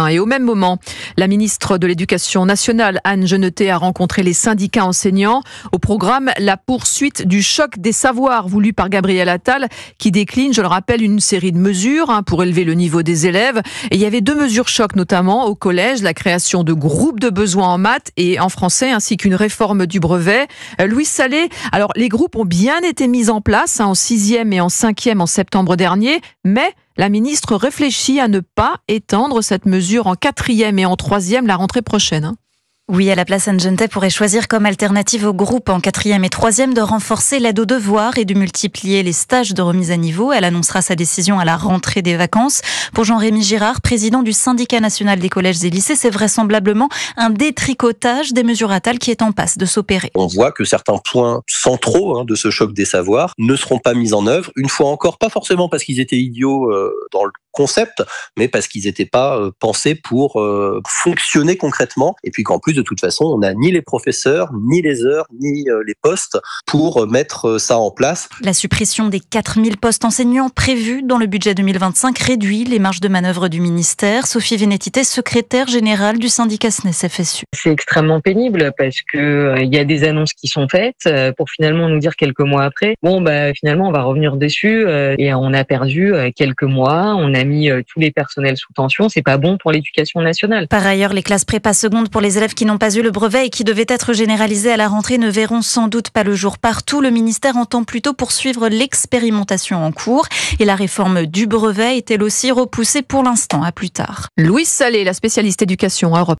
Et au même moment, la ministre de l'Éducation nationale, Anne Genetet, a rencontré les syndicats enseignants. Au programme, la poursuite du choc des savoirs voulu par Gabriel Attal, qui décline, je le rappelle, une série de mesures pour élever le niveau des élèves. Et il y avait 2 mesures choc, notamment au collège, la création de groupes de besoins en maths et en français, ainsi qu'une réforme du brevet. Louis Salé, alors les groupes ont bien été mis en place en 6e et en 5e en septembre dernier, mais la ministre réfléchit à ne pas étendre cette mesure en 4e et en 3e la rentrée prochaine. Oui, à la place, Anne Genetet pourrait choisir comme alternative au groupe en 4e et 3e de renforcer l'aide aux devoirs et de multiplier les stages de remise à niveau. Elle annoncera sa décision à la rentrée des vacances. Pour Jean-Rémy Girard, président du syndicat national des collèges et lycées, c'est vraisemblablement un détricotage des mesures Attal qui est en passe de s'opérer. On voit que certains points centraux de ce choc des savoirs ne seront pas mis en œuvre. Une fois encore, pas forcément parce qu'ils étaient idiots dans le concept, mais parce qu'ils n'étaient pas pensés pour fonctionner concrètement. Et puis qu'en plus, de toute façon, on n'a ni les professeurs, ni les heures, ni les postes pour mettre ça en place. La suppression des 4000 postes enseignants prévus dans le budget 2025 réduit les marges de manœuvre du ministère. Sophie Vénétité, secrétaire générale du syndicat SNES-FSU. C'est extrêmement pénible parce que il y a des annonces qui sont faites pour finalement nous dire quelques mois après, finalement on va revenir dessus et on a perdu quelques mois, on a mis tous les personnels sous tension, c'est pas bon pour l'éducation nationale. Par ailleurs, les classes prépa secondes pour les élèves qui n'ont pas eu le brevet et qui devaient être généralisées à la rentrée ne verront sans doute pas le jour partout. Le ministère entend plutôt poursuivre l'expérimentation en cours et la réforme du brevet est elle aussi repoussée pour l'instant à plus tard. Louis Salé, la spécialiste éducation à Europe.